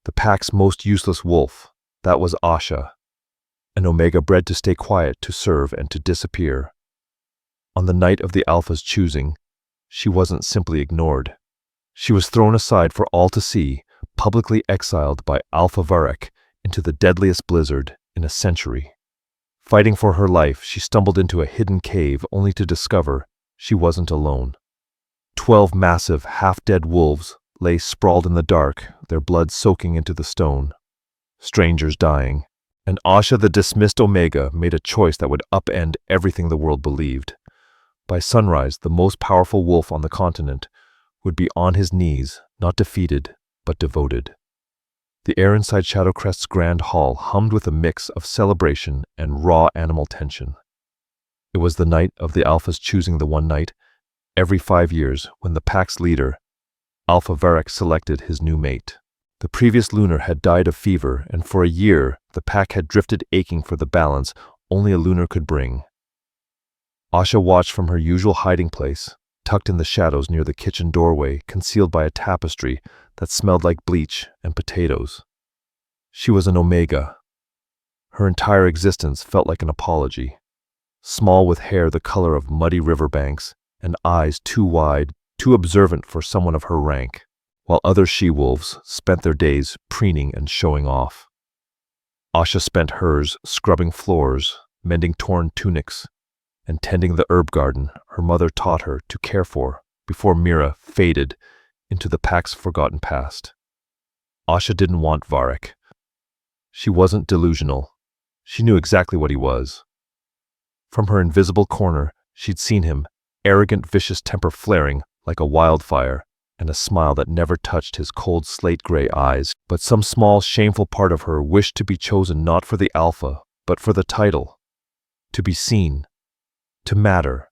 The pack's most useless wolf, that was Asha, an Omega bred to stay quiet, to serve, and to disappear. On the night of the Alpha's choosing, she wasn't simply ignored. She was thrown aside for all to see, publicly exiled by Alpha Varek into the deadliest blizzard in a century. Fighting for her life, she stumbled into a hidden cave only to discover she wasn't alone. 12 massive, half-dead wolves lay sprawled in the dark, their blood soaking into the stone. Strangers dying, and Asha, the dismissed Omega, made a choice that would upend everything the world believed. By sunrise, the most powerful wolf on the continent would be on his knees, not defeated, but devoted. The air inside Shadowcrest's grand hall hummed with a mix of celebration and raw animal tension. It was the night of the Alpha's choosing, the one night every 5 years when the pack's leader, Alpha Varek, selected his new mate. The previous Lunar had died of fever, and for a year the pack had drifted, aching for the balance only a Lunar could bring. Asha watched from her usual hiding place, tucked in the shadows near the kitchen doorway, concealed by a tapestry that smelled like bleach and potatoes. She was an Omega. Her entire existence felt like an apology. Small, with hair the color of muddy riverbanks, and eyes too wide, too observant for someone of her rank, while other she-wolves spent their days preening and showing off. Asha spent hers scrubbing floors, mending torn tunics, and tending the herb garden her mother taught her to care for before Mira faded into the pack's forgotten past. Asha didn't want Varek. She wasn't delusional. She knew exactly what he was. From her invisible corner, she'd seen him, arrogant, vicious temper flaring like a wildfire, and a smile that never touched his cold slate-gray eyes. But some small, shameful part of her wished to be chosen not for the Alpha, but for the title. To be seen. To matter.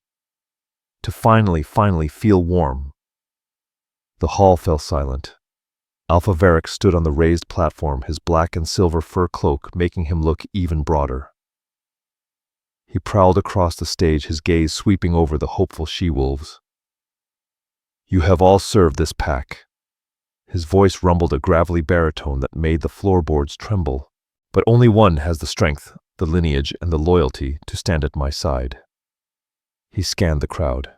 To finally feel warm. The hall fell silent. Alpha Varek stood on the raised platform, his black and silver fur cloak making him look even broader. He prowled across the stage, his gaze sweeping over the hopeful she-wolves. "You have all served this pack." His voice rumbled, a gravelly baritone that made the floorboards tremble. "But only one has the strength, the lineage, and the loyalty to stand at my side." He scanned the crowd.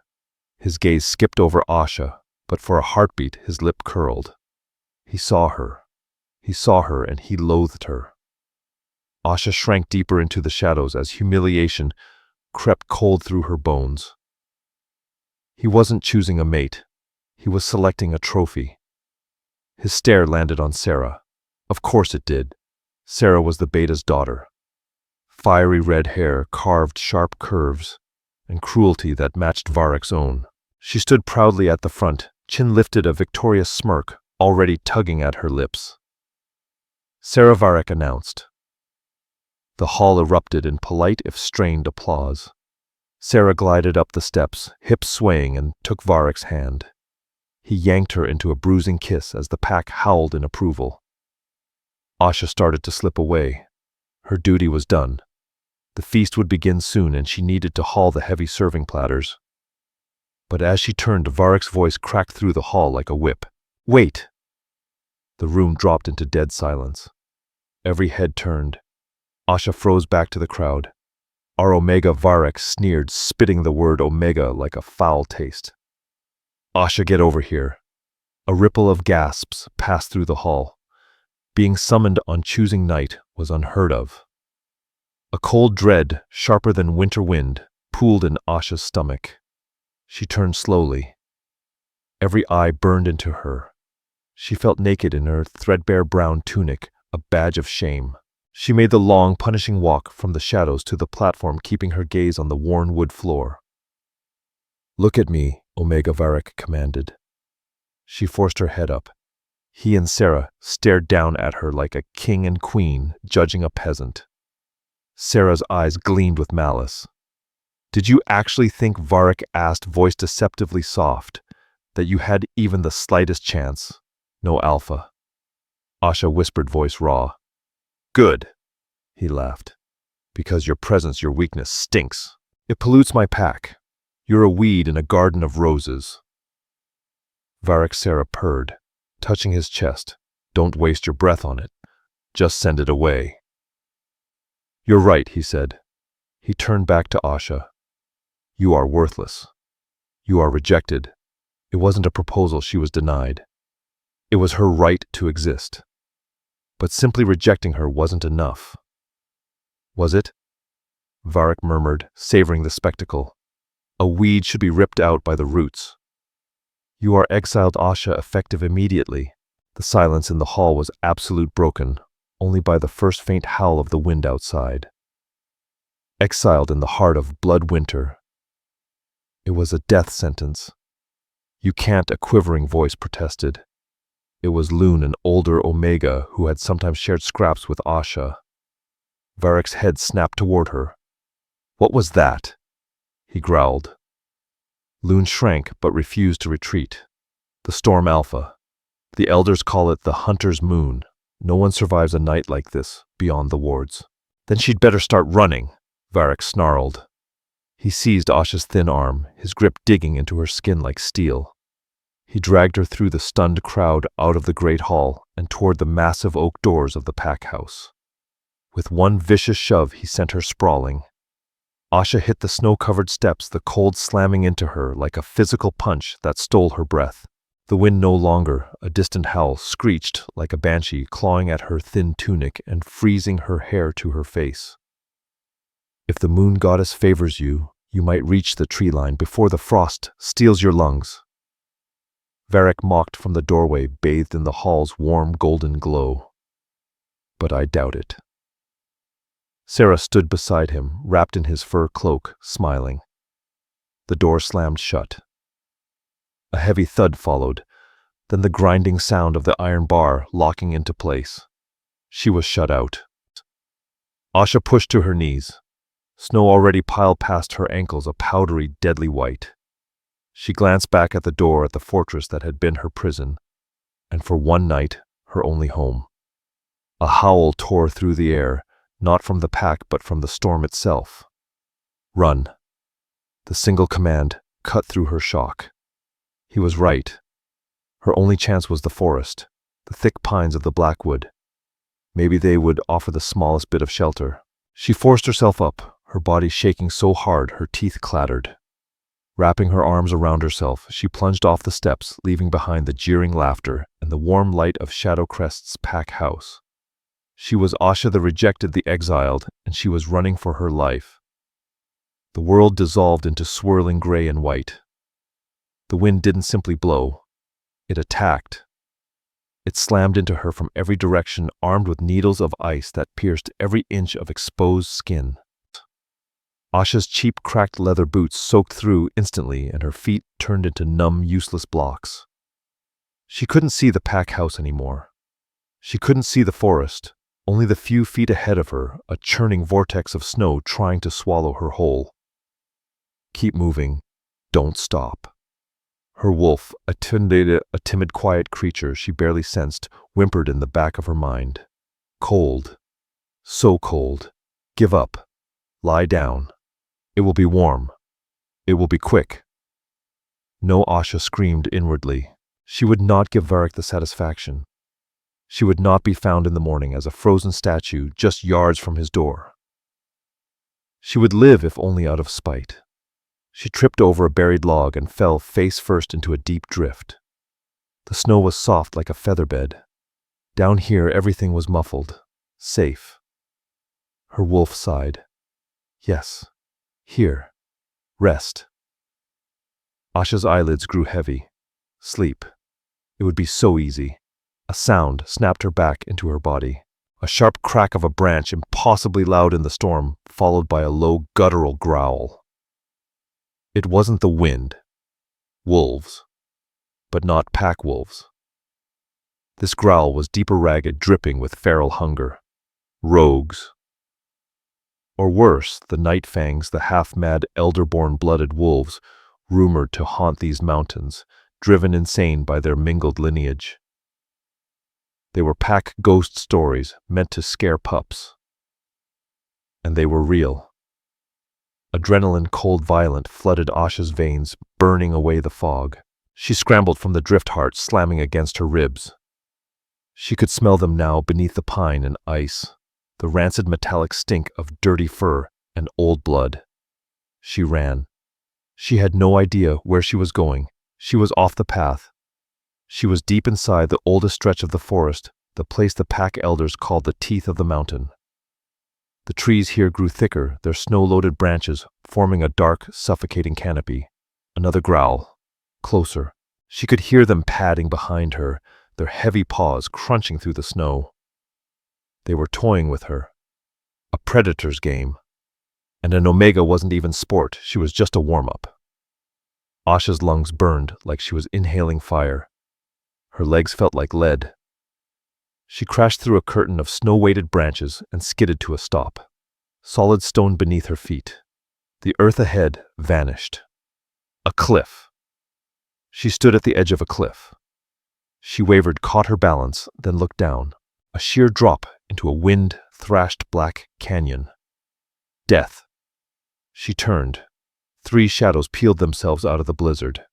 His gaze skipped over Asha, but for a heartbeat his lip curled. He saw her. He saw her, and he loathed her. Asha shrank deeper into the shadows as humiliation crept cold through her bones. He wasn't choosing a mate. He was selecting a trophy. His stare landed on Sarah. Of course it did. Sarah was the beta's daughter. Fiery red hair, carved sharp curves, and cruelty that matched Varek's own. She stood proudly at the front, chin lifted, a victorious smirk already tugging at her lips. Sarah, Varek announced. The hall erupted in polite if strained applause. Sarah glided up the steps, hips swaying, and took Varek's hand. He yanked her into a bruising kiss as the pack howled in approval. Asha started to slip away. Her duty was done. The feast would begin soon, and she needed to haul the heavy serving platters. But as she turned, Varek's voice cracked through the hall like a whip. "Wait!" The room dropped into dead silence. Every head turned. Asha froze back to the crowd. Our Omega, Varek, sneered, spitting the word Omega like a foul taste. "Asha, get over here." A ripple of gasps passed through the hall. Being summoned on choosing night was unheard of. A cold dread, sharper than winter wind, pooled in Asha's stomach. She turned slowly. Every eye burned into her. She felt naked in her threadbare brown tunic, a badge of shame. She made the long, punishing walk from the shadows to the platform, keeping her gaze on the worn wood floor. "Look at me," Omega Varek commanded. She forced her head up. He and Sarah stared down at her like a king and queen judging a peasant. Sarah's eyes gleamed with malice. "Did you actually think," Varek asked, voice deceptively soft, "that you had even the slightest chance? No Alpha." Asha whispered, voice raw. "Good," he laughed. "Because your presence, your weakness, stinks. It pollutes my pack. You're a weed in a garden of roses." Varek's Sarah purred, touching his chest. Don't waste your breath on it. Just send it away. You're right, he said. He turned back to Asha. You are worthless. You are rejected. It wasn't a proposal she was denied. It was her right to exist. But simply rejecting her wasn't enough. Was it? Varric murmured, savoring the spectacle. A weed should be ripped out by the roots. You are exiled, Asha, effective immediately. The silence in the hall was absolute, broken only by the first faint howl of the wind outside. Exiled in the heart of blood winter. It was a death sentence. You can't, a quivering voice protested. It was Lunar, an older Omega who had sometimes shared scraps with Asha. Varric's head snapped toward her. What was that? He growled. Lunar shrank but refused to retreat. The Storm Alpha. The elders call it the Hunter's Moon. No one survives a night like this, beyond the wards. Then she'd better start running, Varric snarled. He seized Asha's thin arm, his grip digging into her skin like steel. He dragged her through the stunned crowd out of the great hall and toward the massive oak doors of the pack house. With one vicious shove, he sent her sprawling. Asha hit the snow-covered steps, the cold slamming into her like a physical punch that stole her breath. The wind no longer, a distant howl, screeched like a banshee, clawing at her thin tunic and freezing her hair to her face. If the moon goddess favors you, you might reach the tree line before the frost steals your lungs. Varric mocked from the doorway, bathed in the hall's warm golden glow. But I doubt it. Sarah stood beside him, wrapped in his fur cloak, smiling. The door slammed shut. A heavy thud followed, then the grinding sound of the iron bar locking into place. She was shut out. Asha pushed to her knees. Snow already piled past her ankles, a powdery, deadly white. She glanced back at the door at the fortress that had been her prison, and for one night, her only home. A howl tore through the air, not from the pack but from the storm itself. Run. The single command cut through her shock. He was right. Her only chance was the forest, the thick pines of the Blackwood. Maybe they would offer the smallest bit of shelter. She forced herself up, her body shaking so hard her teeth clattered. Wrapping her arms around herself, she plunged off the steps, leaving behind the jeering laughter and the warm light of Shadowcrest's pack house. She was Asha the rejected, the exiled, and she was running for her life. The world dissolved into swirling gray and white. The wind didn't simply blow. It attacked. It slammed into her from every direction, armed with needles of ice that pierced every inch of exposed skin. Asha's cheap, cracked leather boots soaked through instantly, and her feet turned into numb, useless blocks. She couldn't see the pack house anymore. She couldn't see the forest, only the few feet ahead of her, a churning vortex of snow trying to swallow her whole. Keep moving. Don't stop. Her wolf, a timid, quiet creature she barely sensed, whimpered in the back of her mind. Cold. So cold. Give up. Lie down. It will be warm. It will be quick. No, Asha screamed inwardly. She would not give Varric the satisfaction. She would not be found in the morning as a frozen statue just yards from his door. She would live if only out of spite. She tripped over a buried log and fell face first into a deep drift. The snow was soft like a feather bed. Down here everything was muffled, safe. Her wolf sighed. Yes, here. Rest. Asha's eyelids grew heavy. Sleep. It would be so easy. A sound snapped her back into her body. A sharp crack of a branch, impossibly loud in the storm, followed by a low, guttural growl. It wasn't the wind. Wolves. But not pack wolves. This growl was deeper, ragged, dripping with feral hunger. Rogues. Or worse, the night fangs, the half-mad, elder-born blooded wolves, rumored to haunt these mountains, driven insane by their mingled lineage. They were pack ghost stories meant to scare pups. And they were real. Adrenaline, cold violent, flooded Asha's veins, burning away the fog. She scrambled from the drift heart, slamming against her ribs. She could smell them now beneath the pine and ice, the rancid metallic stink of dirty fur and old blood. She ran. She had no idea where she was going. She was off the path. She was deep inside the oldest stretch of the forest, the place the pack elders called the teeth of the mountain. The trees here grew thicker, their snow-loaded branches forming a dark, suffocating canopy. Another growl. Closer. She could hear them padding behind her, their heavy paws crunching through the snow. They were toying with her. A predator's game. And an Omega wasn't even sport, she was just a warm-up. Asha's lungs burned like she was inhaling fire. Her legs felt like lead. She crashed through a curtain of snow-weighted branches and skidded to a stop. Solid stone beneath her feet. The earth ahead vanished. A cliff. She stood at the edge of a cliff. She wavered, caught her balance, then looked down. A sheer drop into a wind-thrashed black canyon. Death. She turned. 3 shadows peeled themselves out of the blizzard.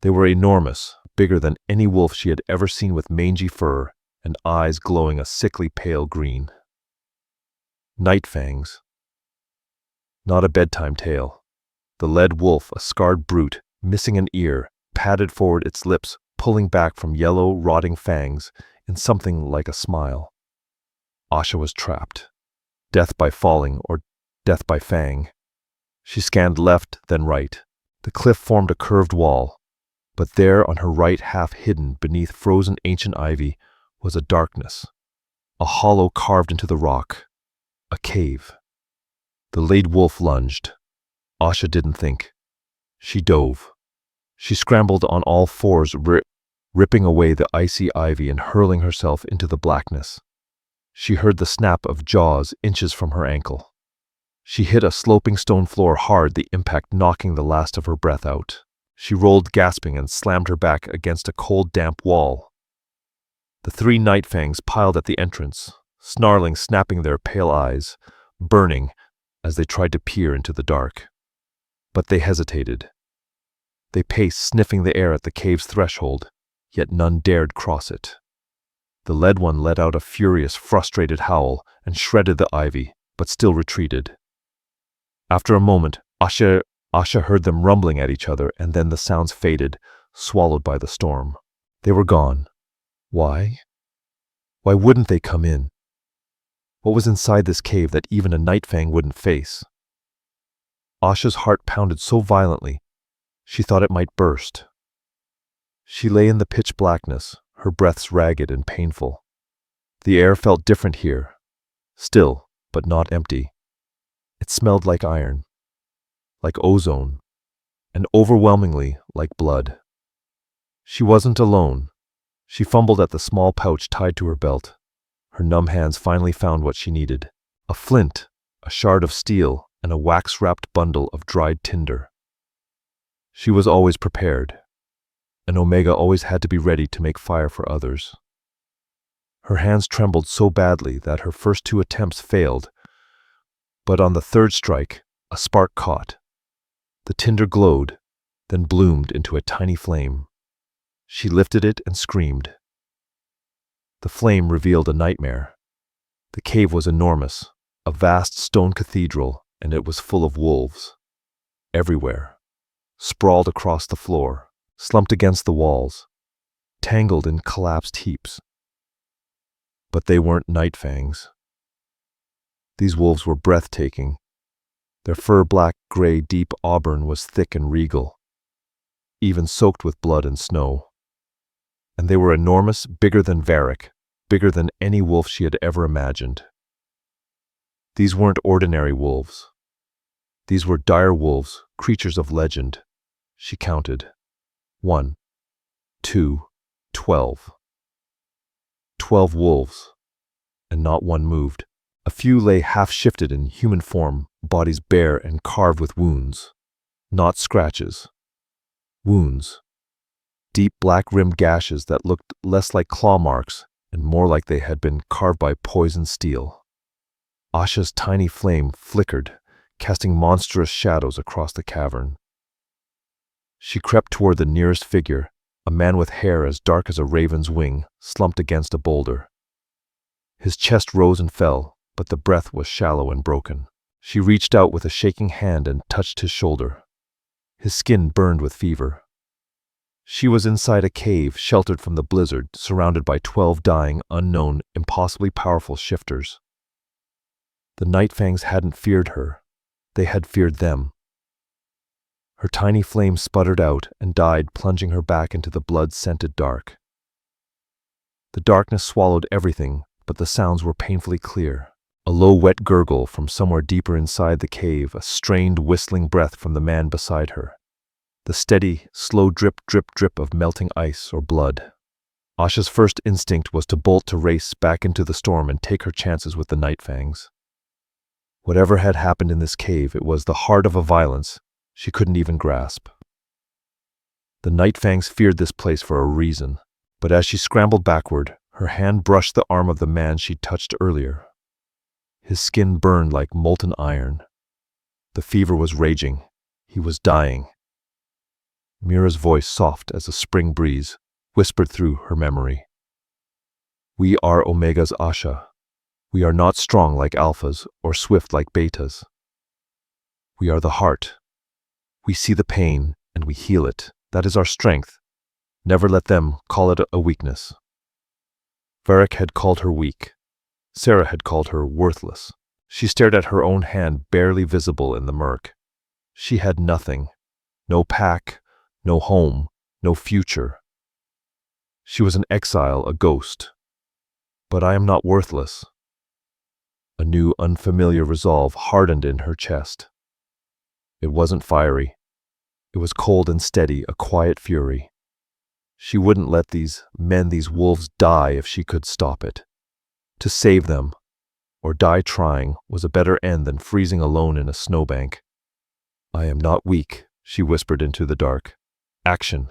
They were enormous, bigger than any wolf she had ever seen, with mangy fur and eyes glowing a sickly pale green. Night fangs. Not a bedtime tale. The lead wolf, a scarred brute, missing an ear, padded forward, its lips pulling back from yellow, rotting fangs in something like a smile. Asha was trapped. Death by falling or death by fang. She scanned left, then right. The cliff formed a curved wall, but there on her right, half hidden beneath frozen ancient ivy, was a darkness, a hollow carved into the rock, a cave. The lead wolf lunged. Asha didn't think. She dove. She scrambled on all fours, ripping away the icy ivy and hurling herself into the blackness. She heard the snap of jaws inches from her ankle. She hit a sloping stone floor hard, the impact knocking the last of her breath out. She rolled gasping and slammed her back against a cold, damp wall. The 3 night fangs piled at the entrance, snarling, snapping their pale eyes, burning as they tried to peer into the dark. But they hesitated. They paced, sniffing the air at the cave's threshold, yet none dared cross it. The lead one let out a furious, frustrated howl and shredded the ivy, but still retreated. After a moment, Asha heard them rumbling at each other, and then the sounds faded, swallowed by the storm. They were gone. Why? Why wouldn't they come in? What was inside this cave that even a night fang wouldn't face? Asha's heart pounded so violently, she thought it might burst. She lay in the pitch blackness, her breaths ragged and painful. The air felt different here, still, but not empty. It smelled like iron, like ozone, and overwhelmingly like blood. She wasn't alone. She fumbled at the small pouch tied to her belt. Her numb hands finally found what she needed: a flint, a shard of steel, and a wax-wrapped bundle of dried tinder. She was always prepared. An Omega always had to be ready to make fire for others. Her hands trembled so badly that her first 2 attempts failed, but on the 3rd strike, a spark caught. The tinder glowed, then bloomed into a tiny flame. She lifted it and screamed. The flame revealed a nightmare. The cave was enormous, a vast stone cathedral, and it was full of wolves. Everywhere. Sprawled across the floor, slumped against the walls, tangled in collapsed heaps. But they weren't night fangs. These wolves were breathtaking. Their fur black-gray, deep auburn was thick and regal, even soaked with blood and snow. And they were enormous, bigger than Varric, bigger than any wolf she had ever imagined. These weren't ordinary wolves. These were dire wolves, creatures of legend. She counted. 1, 2, 12. 12 wolves, and not one moved. A few lay half-shifted in human form, bodies bare and carved with wounds. Not scratches. Wounds. Deep black-rimmed gashes that looked less like claw marks and more like they had been carved by poisoned steel. Asha's tiny flame flickered, casting monstrous shadows across the cavern. She crept toward the nearest figure, A man with hair as dark as a raven's wing slumped against a boulder. His chest rose and fell, but the breath was shallow and broken. She reached out with a shaking hand and touched his shoulder. His skin burned with fever. She was inside a cave, sheltered from the blizzard, surrounded by 12 dying, unknown, impossibly powerful shifters. The Night Fangs hadn't feared her. They had feared them. Her tiny flame sputtered out and died, plunging her back into the blood-scented dark. The darkness swallowed everything, but the sounds were painfully clear. A low, wet gurgle from somewhere deeper inside the cave, a strained, whistling breath from the man beside her. The steady, slow drip, drip, drip of melting ice or blood. Asha's first instinct was to bolt to race back into the storm and take her chances with the Night Fangs. Whatever had happened in this cave, it was the heart of a violence she couldn't even grasp. The Night Fangs feared this place for a reason, but as she scrambled backward, her hand brushed the arm of the man she'd touched earlier. His skin burned like molten iron. The fever was raging. He was dying. Mira's voice, soft as a spring breeze, whispered through her memory. "We are Omega's, Asha. We are not strong like alphas or swift like betas. We are the heart. We see the pain and we heal it. That is our strength. Never let them call it a weakness." Varric had called her weak. Sarah had called her worthless. She stared at her own hand, barely visible in the murk. She had nothing. No pack, no home, no future. She was an exile, a ghost. But I am not worthless. A new, unfamiliar resolve hardened in her chest. It wasn't fiery. It was cold and steady, a quiet fury. She wouldn't let these men, these wolves, die if she could stop it. To save them, or die trying, was a better end than freezing alone in a snowbank. "I am not weak," she whispered into the dark. Action.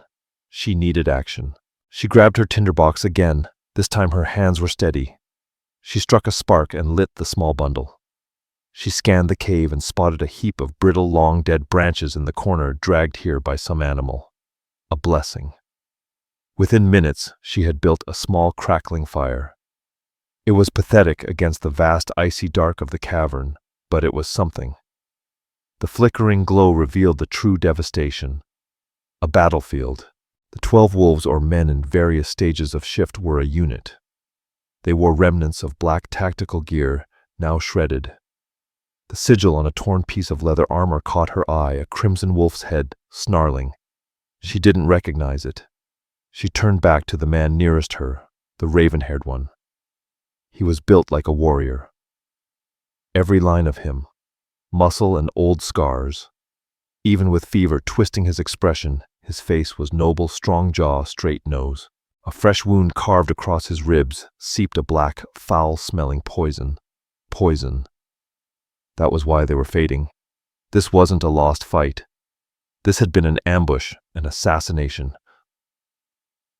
She needed action. She grabbed her tinderbox again. This time her hands were steady. She struck a spark and lit the small bundle. She scanned the cave and spotted a heap of brittle, long-dead branches in the corner, dragged here by some animal. A blessing. Within minutes, she had built a small, crackling fire. It was pathetic against the vast, icy dark of the cavern, but it was something. The flickering glow revealed the true devastation. A battlefield. The 12 wolves, or men in various stages of shift, were a unit. They wore remnants of black tactical gear, now shredded. The sigil on a torn piece of leather armor caught her eye, a crimson wolf's head, snarling. She didn't recognize it. She turned back to the man nearest her, the raven-haired one. He was built like a warrior. Every line of him, muscle and old scars. Even with fever twisting his expression, his face was noble, strong jaw, straight nose. A fresh wound carved across his ribs seeped a black, foul-smelling poison. Poison. That was why they were fading. This wasn't a lost fight. This had been an ambush, an assassination.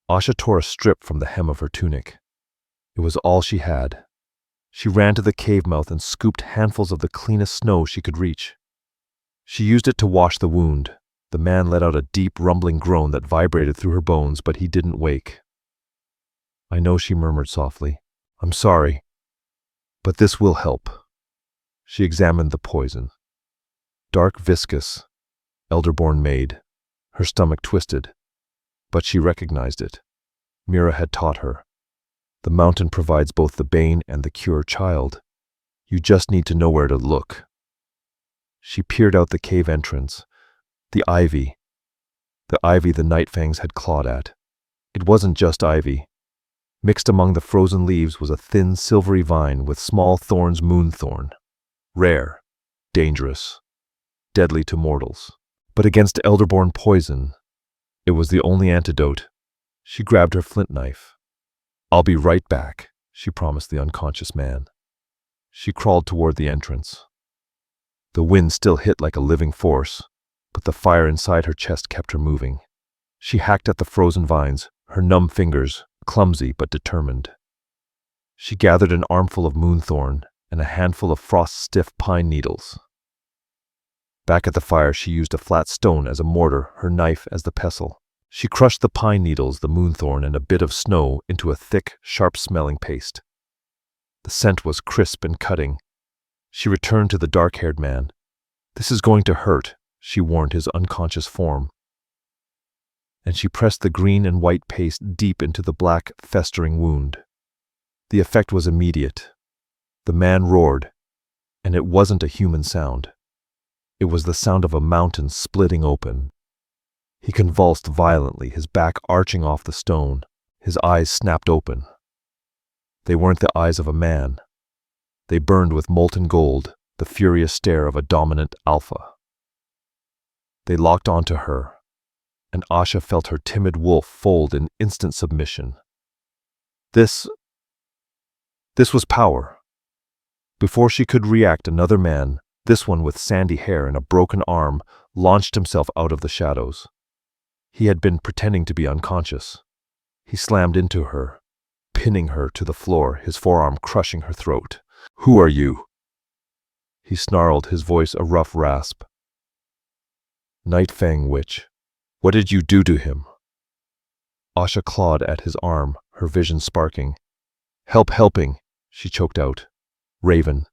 Asha tore a strip from the hem of her tunic. It was all she had. She ran to the cave mouth and scooped handfuls of the cleanest snow she could reach. She used it to wash the wound. The man let out a deep, rumbling groan that vibrated through her bones, but he didn't wake. "I know," she murmured softly. "I'm sorry. But this will help." She examined the poison. Dark, viscous, elderborn made. Her stomach twisted. But she recognized it. Mira had taught her. The mountain provides both the bane and the cure, child. You just need to know where to look. She peered out the cave entrance. The ivy the Night Fangs had clawed at. It wasn't just ivy. Mixed among the frozen leaves was a thin, silvery vine with small thorns, moonthorn. Rare, dangerous, deadly to mortals. But against elderborn poison, it was the only antidote. She grabbed her flint knife. "I'll be right back," she promised the unconscious man. She crawled toward the entrance. The wind still hit like a living force, but the fire inside her chest kept her moving. She hacked at the frozen vines, her numb fingers, clumsy but determined. She gathered an armful of moonthorn and a handful of frost-stiff pine needles. Back at the fire, she used a flat stone as a mortar, her knife as the pestle. She crushed the pine needles, the moonthorn, and a bit of snow into a thick, sharp-smelling paste. The scent was crisp and cutting. She returned to the dark-haired man. "This is going to hurt," she warned his unconscious form. And she pressed the green and white paste deep into the black, festering wound. The effect was immediate. The man roared, and it wasn't a human sound. It was the sound of a mountain splitting open. He convulsed violently, his back arching off the stone. His eyes snapped open. They weren't the eyes of a man. They burned with molten gold, the furious stare of a dominant alpha. They locked onto her, and Asha felt her timid wolf fold in instant submission. This was power. Before she could react, another man, this one with sandy hair and a broken arm, launched himself out of the shadows. He had been pretending to be unconscious. He slammed into her, pinning her to the floor, his forearm crushing her throat. "Who are you?" He snarled, his voice a rough rasp. "Night Fang Witch. What did you do to him?" Asha clawed at his arm, her vision sparking. Helping," she choked out. "Raven.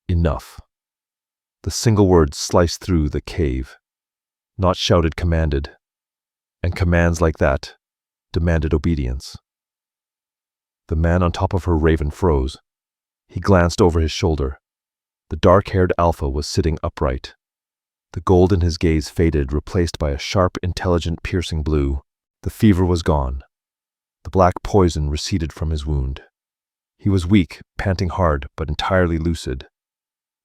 Enough." The single word sliced through the cave. Not shouted, commanded. And commands like that demanded obedience. The man on top of her Raven froze. He glanced over his shoulder. The dark-haired alpha was sitting upright. The gold in his gaze faded, replaced by a sharp, intelligent, piercing blue. The fever was gone. The black poison receded from his wound. He was weak, panting hard, but entirely lucid.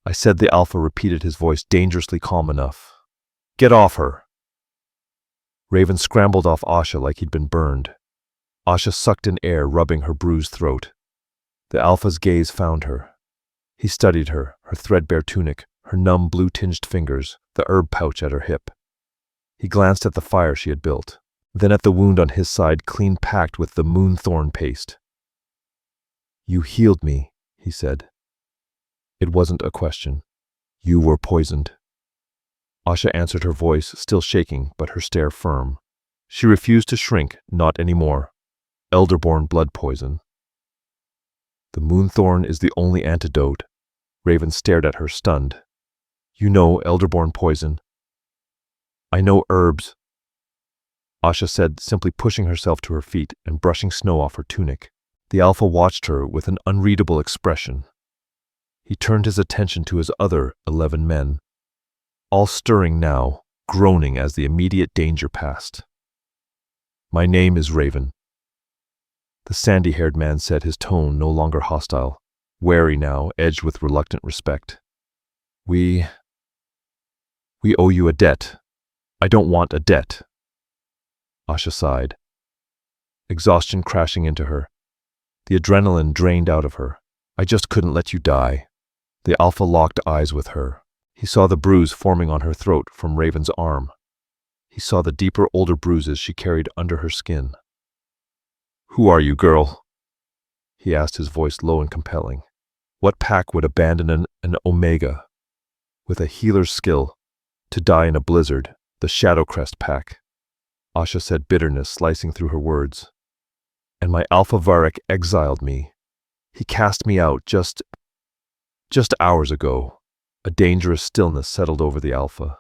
"I said," the alpha repeated, his voice dangerously calm enough. "Get off her!" Raven scrambled off Asha like he'd been burned. Asha sucked in air, rubbing her bruised throat. The alpha's gaze found her. He studied her, her threadbare tunic, her numb blue-tinged fingers, the herb pouch at her hip. He glanced at the fire she had built, then at the wound on his side, clean packed with the moonthorn paste. "You healed me," he said. It wasn't a question. "You were poisoned." Asha answered, her voice still shaking, but her stare firm. She refused to shrink, not anymore. Elderborn blood poison. "The moonthorn is the only antidote." Raven stared at her, stunned. "You know elderborn poison." "I know herbs," Asha said, simply pushing herself to her feet and brushing snow off her tunic. The alpha watched her with an unreadable expression. He turned his attention to his other 11 men, all stirring now, groaning as the immediate danger passed. "My name is Raven," the sandy-haired man said, his tone no longer hostile, wary now, edged with reluctant respect. We owe you a debt. I don't want a debt." Asha sighed, exhaustion crashing into her. The adrenaline drained out of her. "I just couldn't let you die." The alpha locked eyes with her. He saw the bruise forming on her throat from Raven's arm. He saw the deeper, older bruises she carried under her skin. "Who are you, girl?" he asked, his voice low and compelling. What pack would abandon an Omega with a healer's skill to die in a blizzard? The Shadowcrest pack. Asha said, bitterness slicing through her words. "And my Alpha Varric exiled me. He cast me out just hours ago." A dangerous stillness settled over the Alpha.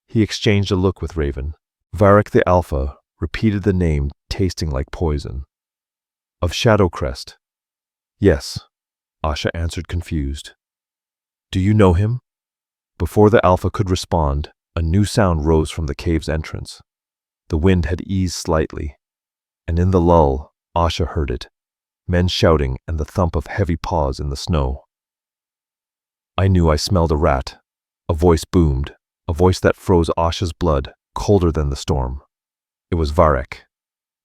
He exchanged a look with Raven. Varric the Alpha repeated the name, tasting like poison. "Of Shadowcrest?" "Yes," Asha answered, confused. "Do you know him?" Before the Alpha could respond, a new sound rose from the cave's entrance. The wind had eased slightly, and in the lull, Asha heard it, men shouting and the thump of heavy paws in the snow. "I knew I smelled a rat," a voice boomed, a voice that froze Asha's blood, colder than the storm. It was Varric.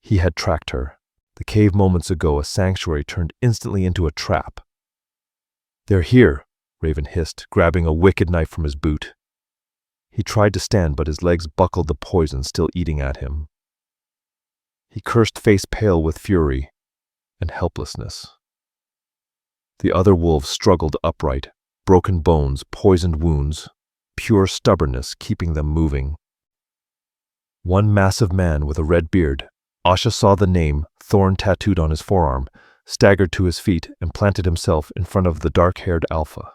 He had tracked her. The cave moments ago, a sanctuary, turned instantly into a trap. "They're here," Raven hissed, grabbing a wicked knife from his boot. He tried to stand, but his legs buckled, the poison still eating at him. He cursed, face pale with fury and helplessness. The other wolves struggled upright, broken bones, poisoned wounds, pure stubbornness keeping them moving. One massive man with a red beard. Asha saw the name, Thorn tattooed on his forearm, staggered to his feet and planted himself in front of the dark-haired Alpha.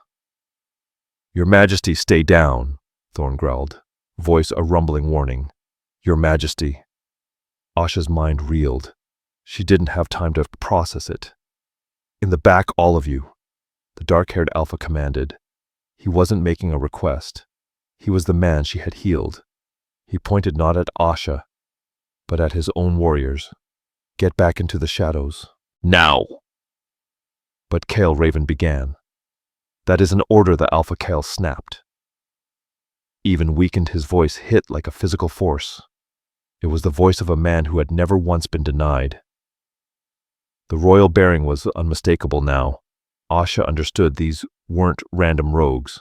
"Your Majesty, stay down," Thorn growled, voice a rumbling warning. "Your Majesty." Asha's mind reeled. She didn't have time to process it. "In the back, all of you," the dark-haired Alpha commanded. He wasn't making a request. He was the man she had healed. He pointed not at Asha, but at his own warriors. "Get back into the shadows. Now!" But Kale Raven began. "That is an order," the Alpha Kale snapped. Even weakened, his voice hit like a physical force. It was the voice of a man who had never once been denied. The royal bearing was unmistakable now. Asha understood these weren't random rogues.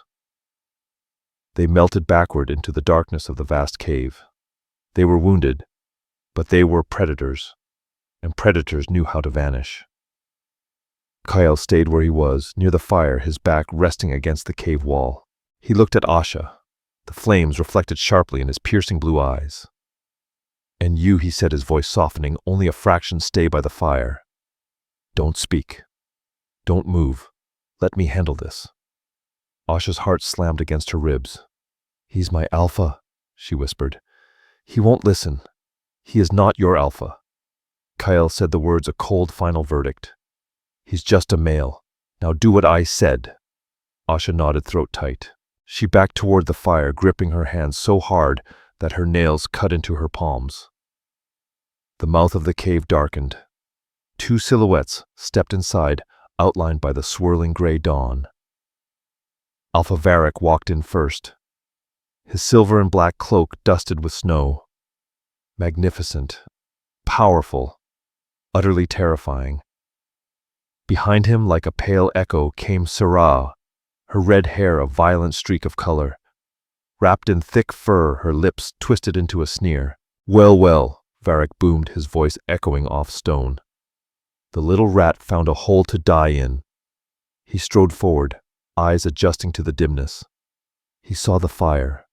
They melted backward into the darkness of the vast cave. They were wounded, but they were predators, and predators knew how to vanish. Kyle stayed where he was, near the fire, his back resting against the cave wall. He looked at Asha. The flames reflected sharply in his piercing blue eyes. "And you," he said, his voice softening, "only a fraction stay by the fire. Don't speak. Don't move. Let me handle this." Asha's heart slammed against her ribs. "He's my Alpha," she whispered. "He won't listen. He is not your Alpha." Kyle said the words, a cold final verdict. "He's just a male. Now do what I said." Asha nodded, throat tight. She backed toward the fire, gripping her hands so hard that her nails cut into her palms. The mouth of the cave darkened. Two silhouettes stepped inside, outlined by the swirling gray dawn. Alpha Varric walked in first, his silver and black cloak dusted with snow. Magnificent, powerful, utterly terrifying. Behind him, like a pale echo, came Sarah, her red hair a violent streak of color. Wrapped in thick fur, her lips twisted into a sneer. "Well, well," Varric boomed, his voice echoing off stone. The little rat found a hole to die in. He strode forward, eyes adjusting to the dimness. He saw the fire.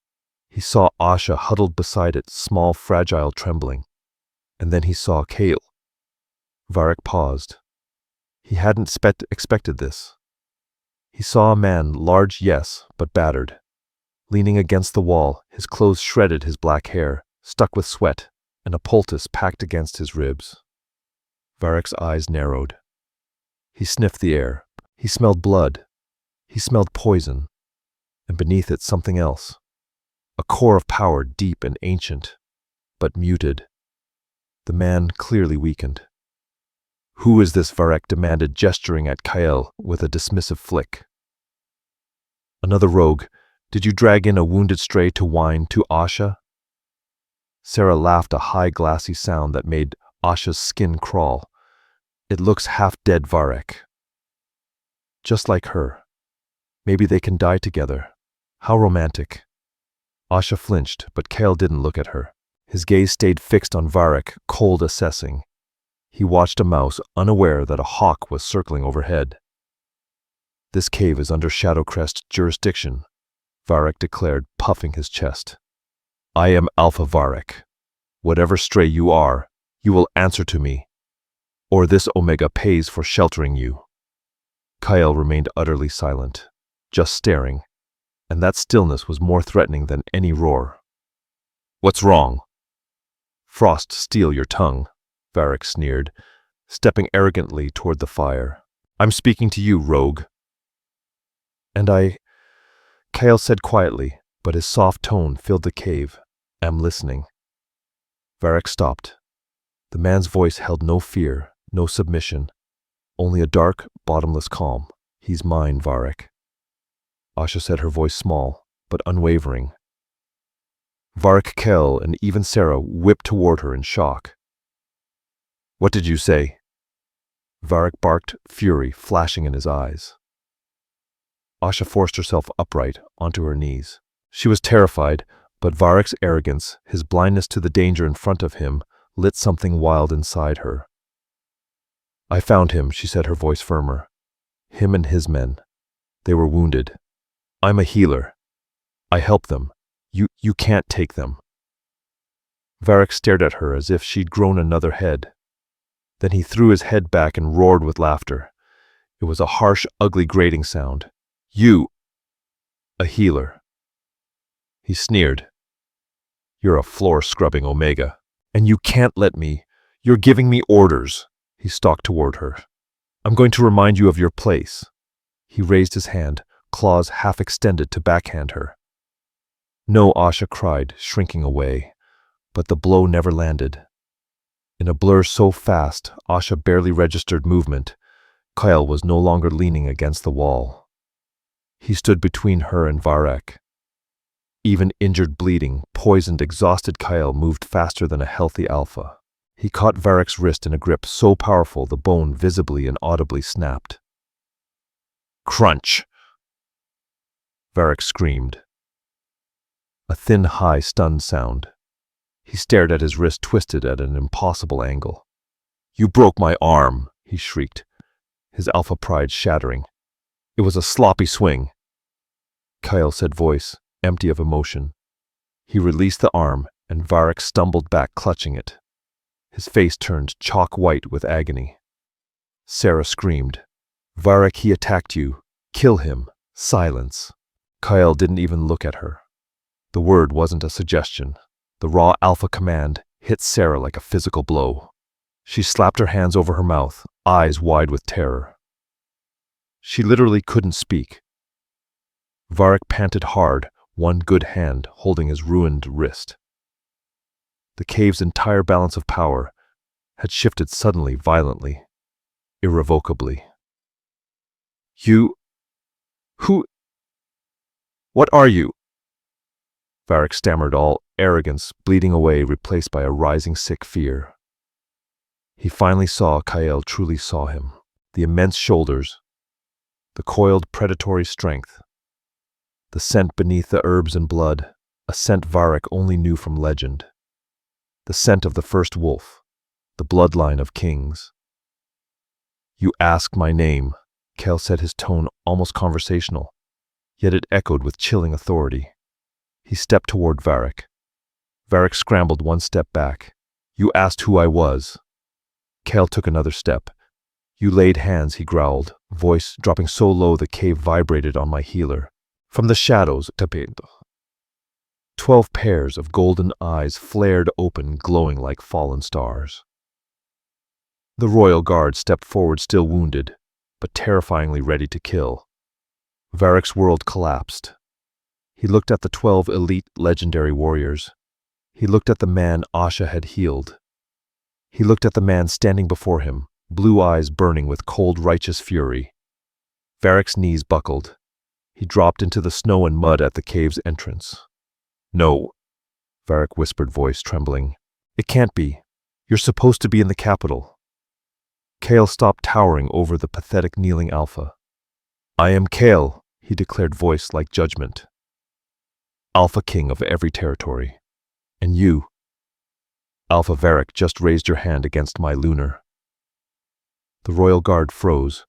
He saw Asha huddled beside it, small, fragile, trembling. And then he saw Kale. Varric paused. He hadn't expected this. He saw a man, large, yes, but battered. Leaning against the wall, his clothes shredded, his black hair, stuck with sweat, and a poultice packed against his ribs. Varric's eyes narrowed. He sniffed the air. He smelled blood. He smelled poison. And beneath it, something else. A core of power, deep and ancient, but muted. The man clearly weakened. "Who is this?" Varric demanded, gesturing at Kyle with a dismissive flick. "Another rogue. Did you drag in a wounded stray to whine to Asha?" Sarah laughed, a high, glassy sound that made Asha's skin crawl. "It looks half-dead, Varric." "Just like her. Maybe they can die together. How romantic." Asha flinched, but Kale didn't look at her. His gaze stayed fixed on Varric, cold, assessing. He watched a mouse, unaware that a hawk was circling overhead. "This cave is under Shadowcrest jurisdiction," Varric declared, puffing his chest. "I am Alpha Varric. Whatever stray you are, you will answer to me, or this Omega pays for sheltering you." Kyle remained utterly silent, just staring, and that stillness was more threatening than any roar. "What's wrong?" "Frost steal your tongue," Varric sneered, stepping arrogantly toward the fire. "I'm speaking to you, rogue." "And Kale said quietly, but his soft tone filled the cave. "Am listening." Varric stopped. The man's voice held no fear, no submission, only a dark, bottomless calm. "He's mine, Varric." Asha said, her voice small, but unwavering. Varric, Kale, and even Sarah whipped toward her in shock. "What did you say?" Varric barked, fury flashing in his eyes. Asha forced herself upright, onto her knees. She was terrified, but Varric's arrogance, his blindness to the danger in front of him, lit something wild inside her. "I found him," she said, her voice firmer. "Him and his men. They were wounded. I'm a healer. I help them. You can't take them." Varric stared at her as if she'd grown another head. Then he threw his head back and roared with laughter. It was a harsh, ugly, grating sound. You! A healer. He sneered. You're a floor-scrubbing Omega. And you can't let me. You're giving me orders. He stalked toward her. I'm going to remind you of your place. He raised his hand, claws half extended to backhand her. No, Asha cried, shrinking away. But the blow never landed. In a blur so fast, Asha barely registered movement. Kyle was no longer leaning against the wall. He stood between her and Varric. Even injured, bleeding, poisoned, exhausted Kyle moved faster than a healthy alpha. He caught Varric's wrist in a grip so powerful the bone visibly and audibly snapped. Crunch! Varric screamed. A thin, high, stunned sound. He stared at his wrist twisted at an impossible angle. You broke my arm, he shrieked, his alpha pride shattering. It was a sloppy swing. Kyle said, voice empty of emotion. He released the arm, and Varric stumbled back, clutching it. His face turned chalk white with agony. Sarah screamed. Varric, he attacked you. Kill him. Silence. Kyle didn't even look at her. The word wasn't a suggestion. The raw alpha command hit Sarah like a physical blow. She slapped her hands over her mouth, eyes wide with terror. She literally couldn't speak. Varric panted hard, one good hand holding his ruined wrist. The cave's entire balance of power had shifted suddenly, violently, irrevocably. You... who... what are you? Varric stammered, all arrogance bleeding away, replaced by a rising sick fear. He finally saw Kyle truly saw him. The immense shoulders, the coiled predatory strength, the scent beneath the herbs and blood, a scent Varric only knew from legend. The scent of the first wolf, the bloodline of kings. You ask my name, Kyle said, his tone almost conversational, yet it echoed with chilling authority. He stepped toward Varric. Varric scrambled one step back. You asked who I was. Kyle took another step. You laid hands, he growled, voice dropping so low the cave vibrated on my healer. From the shadows, 12 pairs of golden eyes flared open, glowing like fallen stars. The royal guard stepped forward, still wounded, but terrifyingly ready to kill. Varric's world collapsed. He looked at the 12 elite legendary warriors. He looked at the man Asha had healed. He looked at the man standing before him, blue eyes burning with cold, righteous fury. Varric's knees buckled. He dropped into the snow and mud at the cave's entrance. No, Varric whispered, voice trembling. It can't be. You're supposed to be in the capital. Kale stopped towering over the pathetic kneeling alpha. I am Kale, he declared, voice like judgment. Alpha king of every territory. And you, Alpha Varric, just raised your hand against my Lunar. The royal guard froze,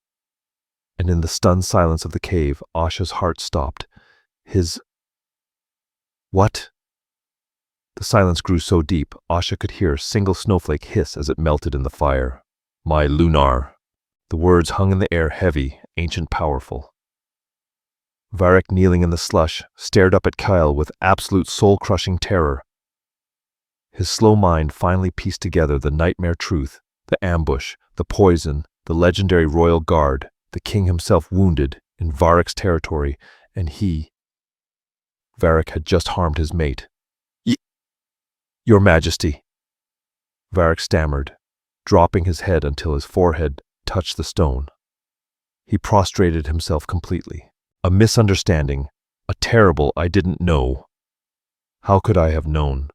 and in the stunned silence of the cave, Asha's heart stopped. His... What? The silence grew so deep, Asha could hear a single snowflake hiss as it melted in the fire. My Lunar. The words hung in the air, heavy, ancient, powerful. Varric, kneeling in the slush, stared up at Kyle with absolute soul-crushing terror. His slow mind finally pieced together the nightmare truth, the ambush, the poison, the legendary royal guard, the king himself wounded in Varric's territory, and he... Varric had just harmed his mate. Your Majesty, Varric stammered, dropping his head until his forehead touched the stone. He prostrated himself completely. A misunderstanding, a terrible I didn't know. How could I have known?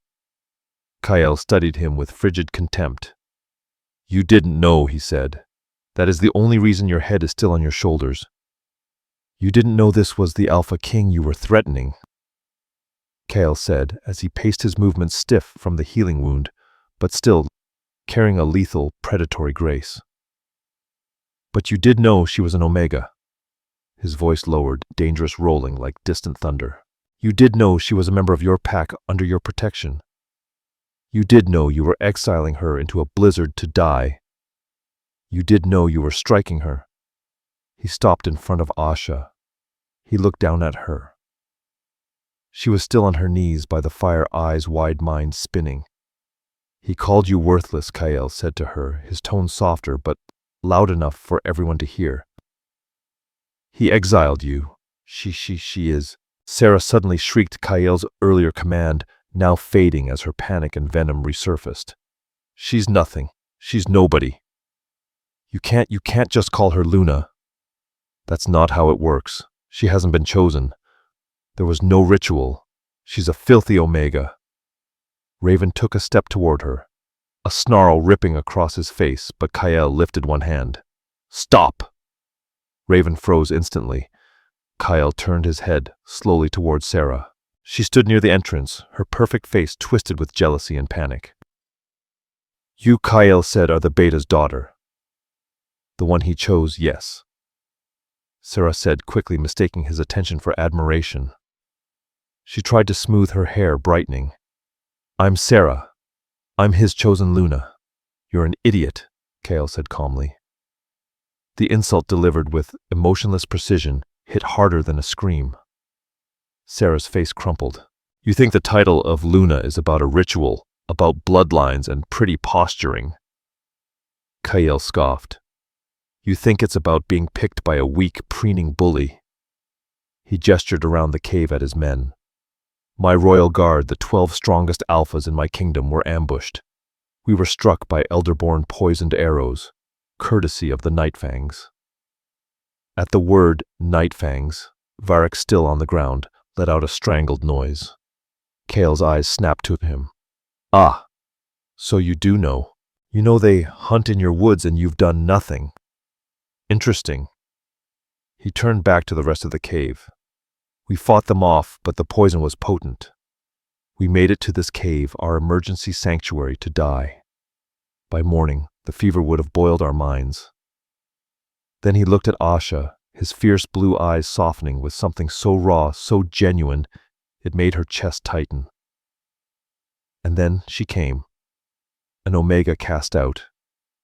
Kyle studied him with frigid contempt. You didn't know, he said. That is the only reason your head is still on your shoulders. You didn't know this was the Alpha King you were threatening, Kyle said as he paced, his movements stiff from the healing wound, but still carrying a lethal, predatory grace. But you did know she was an Omega. His voice lowered, dangerous, rolling like distant thunder. You did know she was a member of your pack under your protection. You did know you were exiling her into a blizzard to die. You did know you were striking her. He stopped in front of Asha. He looked down at her. She was still on her knees by the fire, eyes wide, mind spinning. He called you worthless, Kael said to her, his tone softer but loud enough for everyone to hear. He exiled you. She is. Sarah suddenly shrieked Kael's earlier command, now fading as her panic and venom resurfaced. She's nothing. She's nobody. You can't just call her Luna. That's not how it works. She hasn't been chosen. There was no ritual. She's a filthy Omega. Raven took a step toward her, a snarl ripping across his face, but Kael lifted one hand. Stop! Raven froze instantly. Kael turned his head slowly toward Sarah. She stood near the entrance, her perfect face twisted with jealousy and panic. You, Kael said, are the Beta's daughter. The one he chose, yes. Sarah said, quickly mistaking his attention for admiration. She tried to smooth her hair, brightening. I'm Sarah. I'm his chosen Luna. You're an idiot, Kael said calmly. The insult, delivered with emotionless precision, hit harder than a scream. Sarah's face crumpled. You think the title of Luna is about a ritual, about bloodlines and pretty posturing? Kael scoffed. You think it's about being picked by a weak, preening bully? He gestured around the cave at his men. My royal guard, the 12 strongest alphas in my kingdom, were ambushed. We were struck by elderborn poisoned arrows, courtesy of the Nightfangs. At the word Nightfangs, Varric, still on the ground, let out a strangled noise. Kael's eyes snapped to him. Ah, so you do know. You know they hunt in your woods and you've done nothing. Interesting. He turned back to the rest of the cave. We fought them off, but the poison was potent. We made it to this cave, our emergency sanctuary, to die. By morning, the fever would have boiled our minds. Then he looked at Asha, his fierce blue eyes softening with something so raw, so genuine, it made her chest tighten. And then she came. An Omega cast out.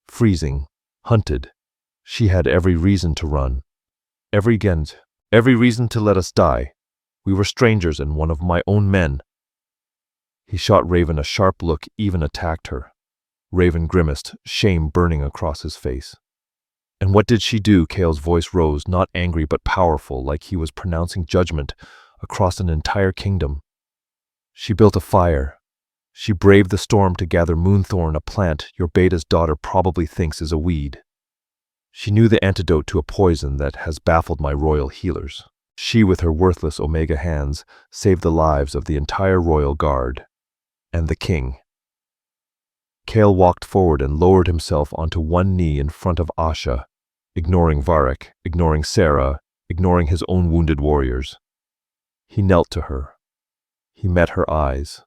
Freezing. Hunted. She had every reason to run. Every reason to let us die. We were strangers and one of my own men. He shot Raven a sharp look, even attacked her. Raven grimaced, shame burning across his face. And what did she do? Kael's voice rose, not angry but powerful, like he was pronouncing judgment across an entire kingdom. She built a fire. She braved the storm to gather moonthorn, a plant your Beta's daughter probably thinks is a weed. She knew the antidote to a poison that has baffled my royal healers. She, with her worthless Omega hands, saved the lives of the entire royal guard. And the king. Kael walked forward and lowered himself onto one knee in front of Asha, ignoring Varric, ignoring Sarah, ignoring his own wounded warriors. He knelt to her. He met her eyes.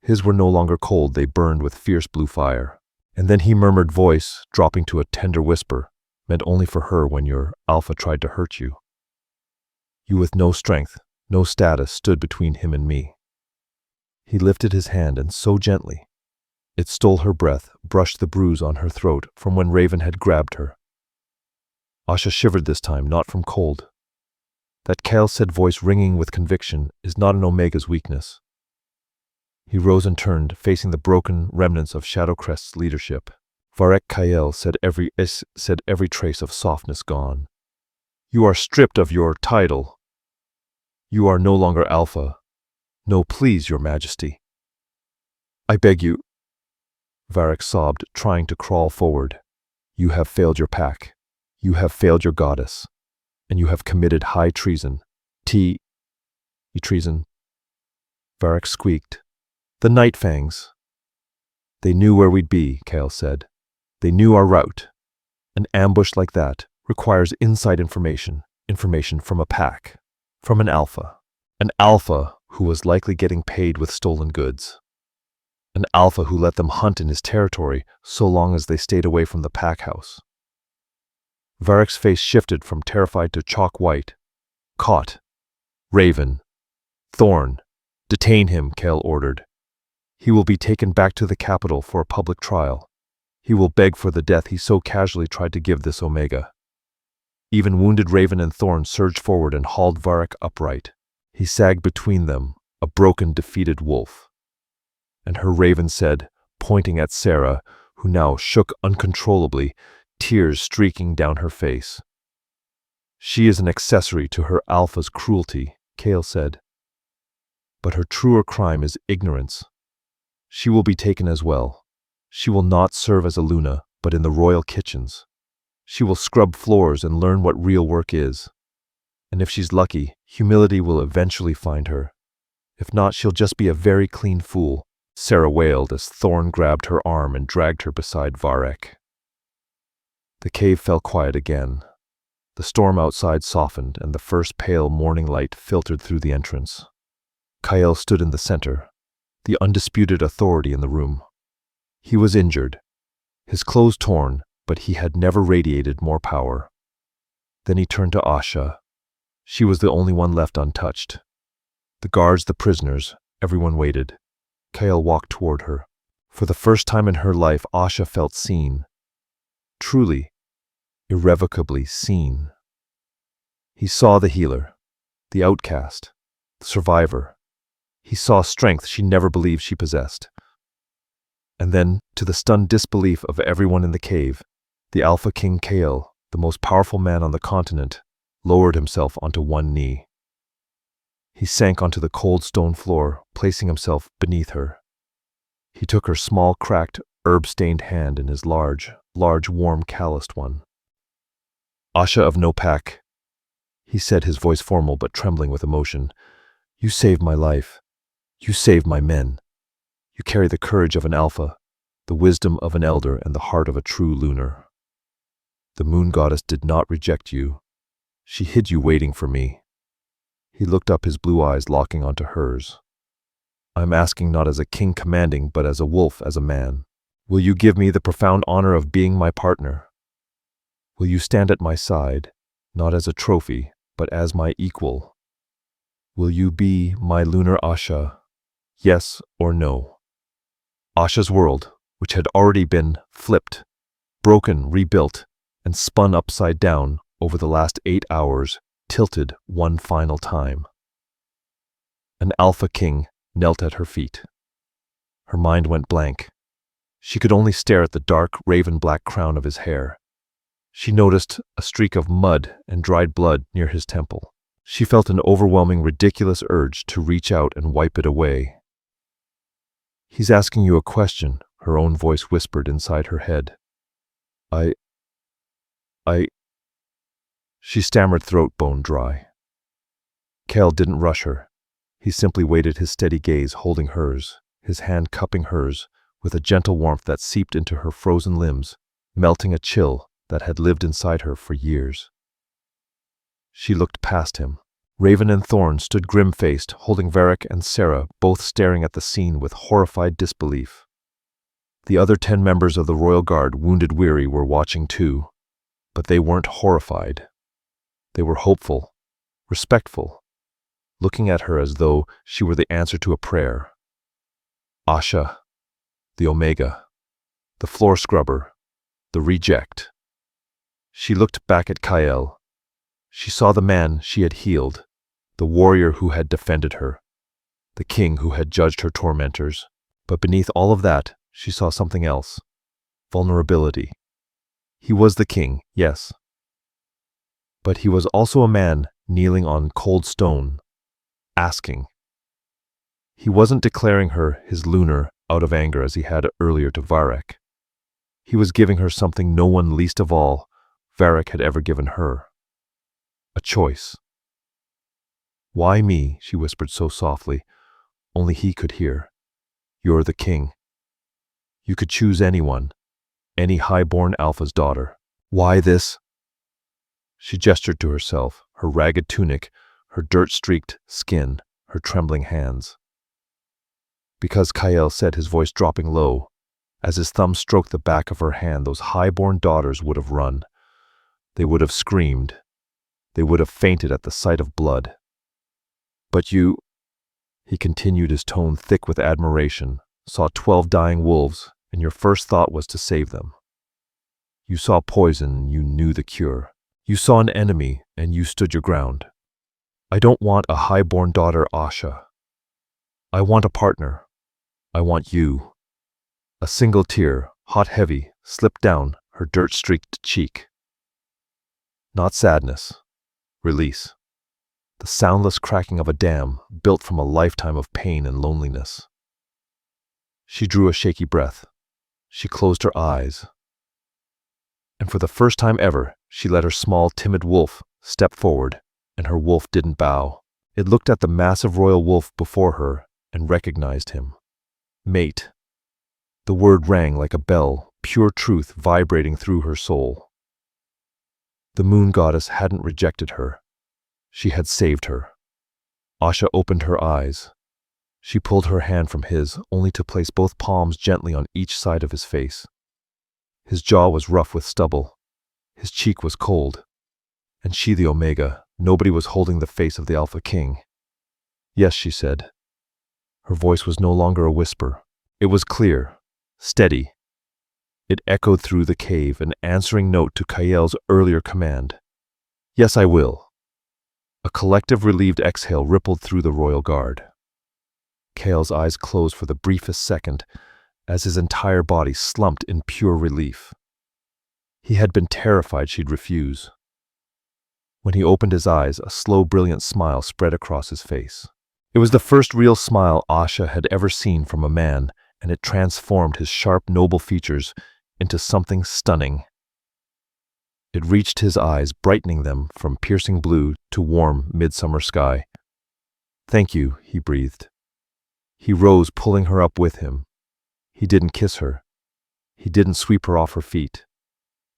His were no longer cold, they burned with fierce blue fire. And then he murmured, voice dropping to a tender whisper, meant only for her when your alpha tried to hurt you. You with no strength, no status, stood between him and me. He lifted his hand, and so gently. It stole her breath, brushed the bruise on her throat from when Raven had grabbed her. Asha shivered this time, not from cold. That Kael said voice, ringing with conviction, is not an Omega's weakness. He rose and turned, facing the broken remnants of Shadowcrest's leadership. Varric Kael said every trace of softness gone. You are stripped of your title. You are no longer Alpha. No, please, your majesty. I beg you. Varric sobbed, trying to crawl forward. You have failed your pack. You have failed your goddess. And you have committed high treason. Treason. Varric squeaked. The Nightfangs. They knew where we'd be, Kael said. They knew our route. An ambush like that requires inside information from a pack, from an alpha who was likely getting paid with stolen goods. An alpha who let them hunt in his territory so long as they stayed away from the pack house. Varric's face shifted from terrified to chalk white. Caught. Raven. Thorn. Detain him, Kael ordered. He will be taken back to the capital for a public trial. He will beg for the death he so casually tried to give this Omega. Even wounded Raven and Thorn surged forward and hauled Varric upright. He sagged between them, a broken, defeated wolf. And her Raven said, pointing at Sarah, who now shook uncontrollably, tears streaking down her face. "She is an accessory to her alpha's cruelty," Kale said. "But her truer crime is ignorance. She will be taken as well. She will not serve as a Luna, but in the royal kitchens. She will scrub floors and learn what real work is. And if she's lucky, humility will eventually find her. If not, she'll just be a very clean fool," Sarah wailed as Thorn grabbed her arm and dragged her beside Varric. The cave fell quiet again. The storm outside softened, and the first pale morning light filtered through the entrance. Kyle stood in the center, the undisputed authority in the room. He was injured, his clothes torn, but he had never radiated more power. Then he turned to Asha. She was the only one left untouched. The guards, the prisoners, everyone waited. Kyle walked toward her. For the first time in her life, Asha felt seen. Truly, irrevocably seen. He saw the healer, the outcast, the survivor. He saw strength she never believed she possessed. And then, to the stunned disbelief of everyone in the cave, the Alpha King Kale, the most powerful man on the continent, lowered himself onto one knee. He sank onto the cold stone floor, placing himself beneath her. He took her small, cracked, herb-stained hand in his large, warm, calloused one. "Asha of no pack," he said, his voice formal but trembling with emotion. "You saved my life. You saved my men. You carry the courage of an Alpha, the wisdom of an elder, and the heart of a true Lunar. The moon goddess did not reject you. She hid you waiting for me." He looked up, his blue eyes locking onto hers. "I'm asking not as a king commanding, but as a wolf, as a man. Will you give me the profound honor of being my partner? Will you stand at my side, not as a trophy, but as my equal? Will you be my Lunar Asha? Yes or no?" Asha's world, which had already been flipped, broken, rebuilt, and spun upside down over the last 8 hours, tilted one final time. An Alpha King knelt at her feet. Her mind went blank. She could only stare at the dark, raven-black crown of his hair. She noticed a streak of mud and dried blood near his temple. She felt an overwhelming, ridiculous urge to reach out and wipe it away. "He's asking you a question," her own voice whispered inside her head. I... She stammered, throat bone dry. Kel didn't rush her. He simply waited, his steady gaze holding hers, his hand cupping hers, with a gentle warmth that seeped into her frozen limbs, melting a chill that had lived inside her for years. She looked past him. Raven and Thorn stood grim-faced, holding Varric and Sarah, both staring at the scene with horrified disbelief. The other 10 members of the Royal Guard, wounded weary, were watching too. But they weren't horrified. They were hopeful, respectful, looking at her as though she were the answer to a prayer. Asha, the Omega, the floor scrubber, the reject. She looked back at Kyle. She saw the man she had healed, the warrior who had defended her, the king who had judged her tormentors. But beneath all of that, she saw something else. Vulnerability. He was the king, yes. But he was also a man kneeling on cold stone, asking. He wasn't declaring her his Lunar out of anger as he had earlier to Varric. He was giving her something no one, least of all, Varric, had ever given her. A choice. "Why me?" she whispered so softly, only he could hear. "You're the king. You could choose anyone, any high-born Alpha's daughter. Why this?" She gestured to herself, her ragged tunic, her dirt-streaked skin, her trembling hands. "Because," Kyle said, his voice dropping low, as his thumb stroked the back of her hand, "those high-born daughters would have run. They would have screamed. They would have fainted at the sight of blood. But you," he continued, his tone thick with admiration, saw 12 dying wolves, and your first thought was to save them. You saw poison, and you knew the cure. You saw an enemy, and you stood your ground. I don't want a high-born daughter, Asha. I want a partner. I want you. A single tear, hot heavy, slipped down her dirt-streaked cheek. Not sadness. Release. The soundless cracking of a dam built from a lifetime of pain and loneliness. She drew a shaky breath. She closed her eyes. And for the first time ever, she let her small, timid wolf step forward, and her wolf didn't bow. It looked at the massive royal wolf before her and recognized him. Mate. The word rang like a bell, pure truth vibrating through her soul. The moon goddess hadn't rejected her. She had saved her. Asha opened her eyes. She pulled her hand from his, only to place both palms gently on each side of his face. His jaw was rough with stubble. His cheek was cold. And she, the Omega, nobody was holding the face of the Alpha King. Yes, she said. Her voice was no longer a whisper. It was clear, steady. It echoed through the cave, an answering note to Kael's earlier command. Yes, I will. A collective relieved exhale rippled through the royal guard. Kael's eyes closed for the briefest second as his entire body slumped in pure relief. He had been terrified she'd refuse. When he opened his eyes, a slow, brilliant smile spread across his face. It was the first real smile Asha had ever seen from a man, and it transformed his sharp, noble features into something stunning. It reached his eyes, brightening them from piercing blue to warm midsummer sky. Thank you, he breathed. He rose, pulling her up with him. He didn't kiss her. He didn't sweep her off her feet.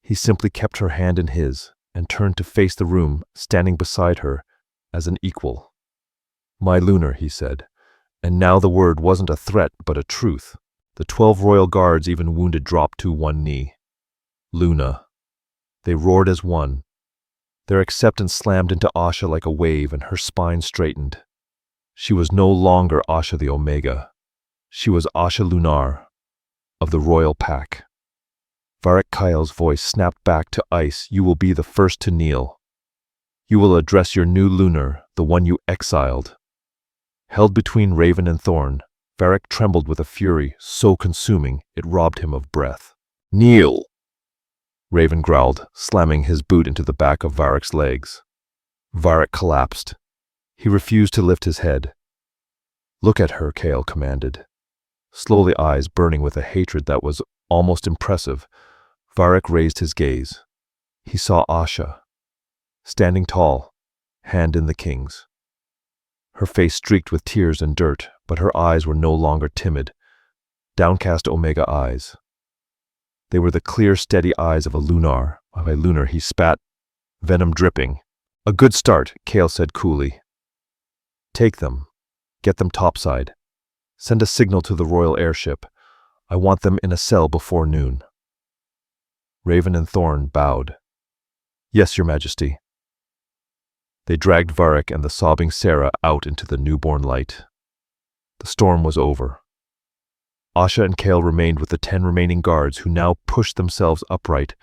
He simply kept her hand in his and turned to face the room, standing beside her as an equal. My Lunar, he said, and now the word wasn't a threat but a truth. The 12 royal guards, even wounded, dropped to one knee. Luna. They roared as one. Their acceptance slammed into Asha like a wave, and her spine straightened. She was no longer Asha the Omega. She was Asha Lunar, of the royal pack. Varric Kael's voice snapped back to ice. You will be the first to kneel. You will address your new Lunar, the one you exiled. Held between Raven and Thorn, Varric trembled with a fury so consuming it robbed him of breath. Kneel! Raven growled, slamming his boot into the back of Varric's legs. Varric collapsed. He refused to lift his head. Look at her, Kael commanded. Slowly, eyes burning with a hatred that was almost impressive, Varric raised his gaze. He saw Asha, standing tall, hand in the king's. Her face streaked with tears and dirt, but her eyes were no longer timid, downcast Omega eyes. They were the clear, steady eyes of a Lunar. He spat, venom dripping. A good start, Kael said coolly. Take them. Get them topside. Send a signal to the royal airship. I want them in a cell before noon. Raven and Thorn bowed. Yes, Your Majesty. They dragged Varric and the sobbing Sarah out into the newborn light. The storm was over. Asha and Kael remained with the 10 remaining guards, who now pushed themselves upright,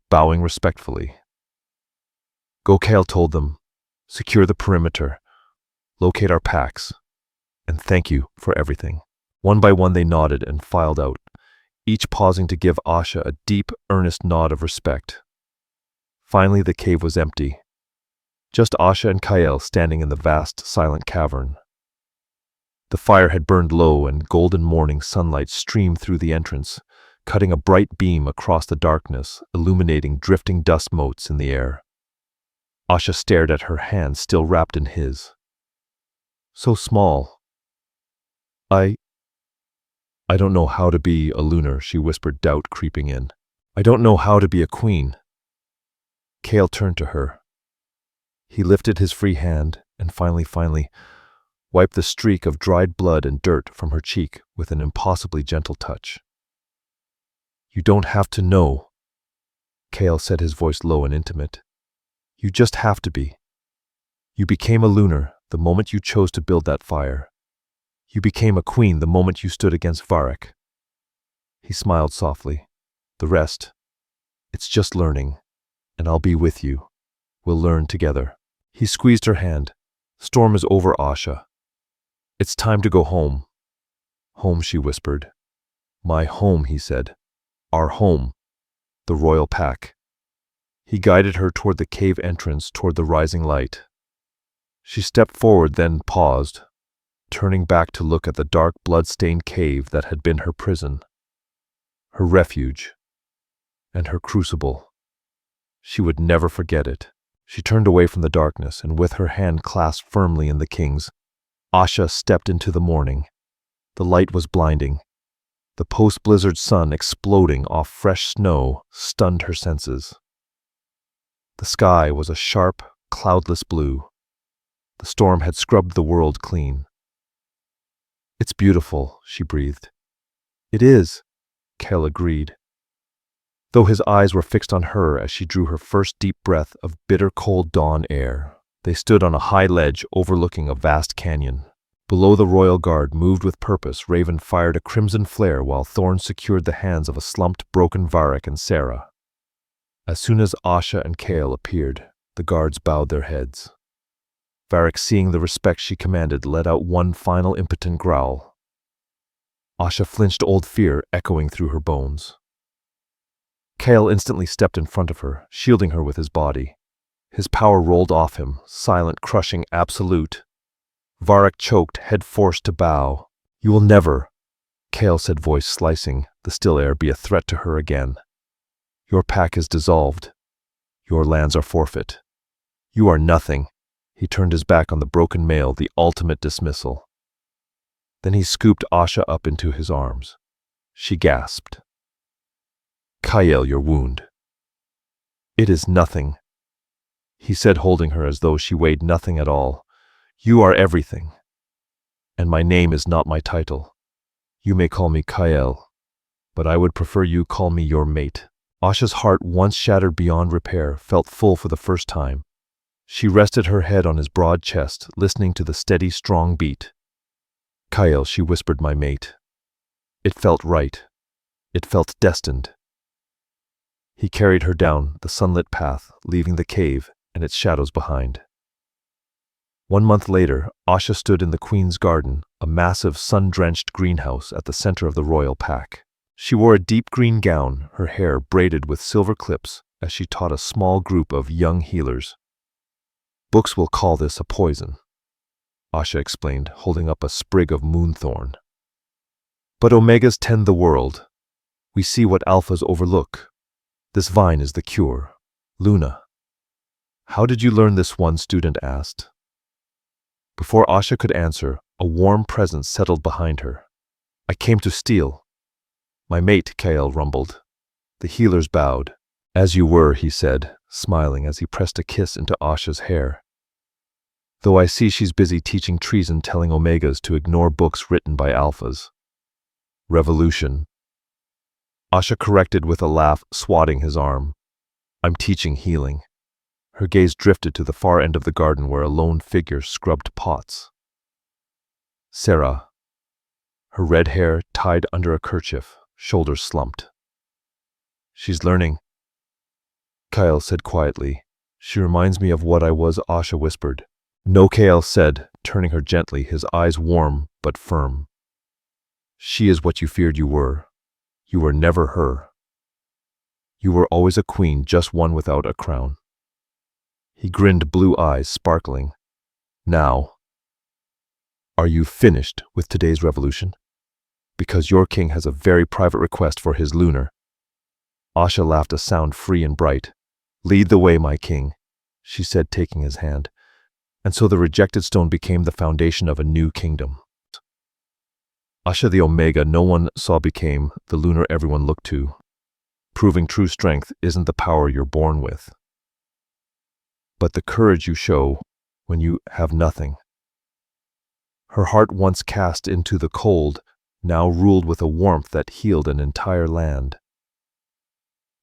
bowing respectfully. Go, Kael told them. Secure the perimeter. Locate our packs. And thank you for everything. One by one they nodded and filed out, each pausing to give Asha a deep, earnest nod of respect. Finally the cave was empty. Just Asha and Kael standing in the vast, silent cavern. The fire had burned low, and golden morning sunlight streamed through the entrance, cutting a bright beam across the darkness, illuminating drifting dust motes in the air. Asha stared at her hand still wrapped in his. So small. I don't know how to be a Lunar, she whispered, doubt creeping in. I don't know how to be a queen. Kael turned to her. He lifted his free hand and finally wiped the streak of dried blood and dirt from her cheek with an impossibly gentle touch. You don't have to know, Kael said, his voice low and intimate. You just have to be. You became a Lunar the moment you chose to build that fire. You became a queen the moment you stood against Varric. He smiled softly. The rest, it's just learning, and I'll be with you. We'll learn together. He squeezed her hand. Storm is over, Asha. It's time to go home. Home, she whispered. My home, he said. Our home. The royal pack. He guided her toward the cave entrance, toward the rising light. She stepped forward, then paused, turning back to look at the dark, blood-stained cave that had been her prison, her refuge, and her crucible. She would never forget it. She turned away from the darkness, and with her hand clasped firmly in the king's, Asha stepped into the morning. The light was blinding. The post-blizzard sun exploding off fresh snow stunned her senses. The sky was a sharp, cloudless blue. The storm had scrubbed the world clean. It's beautiful, she breathed. It is, Kel agreed, though his eyes were fixed on her as she drew her first deep breath of bitter cold dawn air. They stood on a high ledge overlooking a vast canyon. Below, the royal guard moved with purpose. Raven fired a crimson flare while Thorn secured the hands of a slumped, broken Varric and Sarah. As soon as Asha and Kale appeared, the guards bowed their heads. Varric, seeing the respect she commanded, let out one final impotent growl. Asha flinched, old fear echoing through her bones. Kale instantly stepped in front of her, shielding her with his body. His power rolled off him, silent, crushing, absolute. Varric choked, head forced to bow. You will never, Kale said, voice slicing the still air, be a threat to her again. Your pack is dissolved. Your lands are forfeit. You are nothing. He turned his back on the broken male, the ultimate dismissal. Then he scooped Asha up into his arms. She gasped. Kael, your wound. It is nothing, he said, holding her as though she weighed nothing at all. You are everything. And my name is not my title. You may call me Kael, but I would prefer you call me your mate. Asha's heart, once shattered beyond repair, felt full for the first time. She rested her head on his broad chest, listening to the steady, strong beat. Kael, she whispered, my mate. It felt right. It felt destined. He carried her down the sunlit path, leaving the cave and its shadows behind. 1 month later, Asha stood in the Queen's Garden, a massive, sun-drenched greenhouse at the center of the royal pack. She wore a deep green gown, her hair braided with silver clips, as she taught a small group of young healers. Books will call this a poison, Asha explained, holding up a sprig of moonthorn. But omegas tend the world. We see what alphas overlook. This vine is the cure. Luna. How did you learn this? One student asked. Before Asha could answer, a warm presence settled behind her. I came to steal. My mate, Kael rumbled. The healers bowed. As you were, he said, smiling as he pressed a kiss into Asha's hair. Though I see she's busy teaching treason, telling omegas to ignore books written by alphas. Revolution. Asha corrected with a laugh, swatting his arm. I'm teaching healing. Her gaze drifted to the far end of the garden where a lone figure scrubbed pots. Sarah, her red hair tied under a kerchief, shoulders slumped. She's learning, Kael said quietly. She reminds me of what I was, Asha whispered. No, Kael said, turning her gently, his eyes warm but firm. She is what you feared you were. You were never her. You were always a queen, just one without a crown. He grinned, blue eyes sparkling. Now, are you finished with today's revolution? Because your king has a very private request for his Lunar. Asha laughed, a sound free and bright. Lead the way, my king, she said, taking his hand. And so the rejected stone became the foundation of a new kingdom. Asha, the Omega no one saw, became the Lunar everyone looked to. Proving true strength isn't the power you're born with, but the courage you show when you have nothing. Her heart, once cast into the cold, now ruled with a warmth that healed an entire land.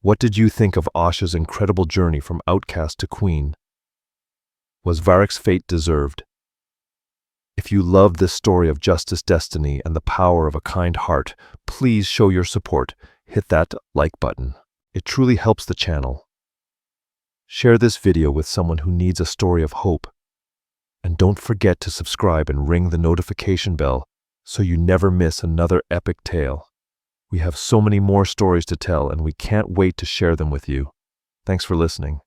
What did you think of Asha's incredible journey from outcast to queen? Was Varric's fate deserved? If you love this story of justice, destiny, and the power of a kind heart, please show your support. Hit that like button. It truly helps the channel. Share this video with someone who needs a story of hope. And don't forget to subscribe and ring the notification bell so you never miss another epic tale. We have so many more stories to tell, and we can't wait to share them with you. Thanks for listening.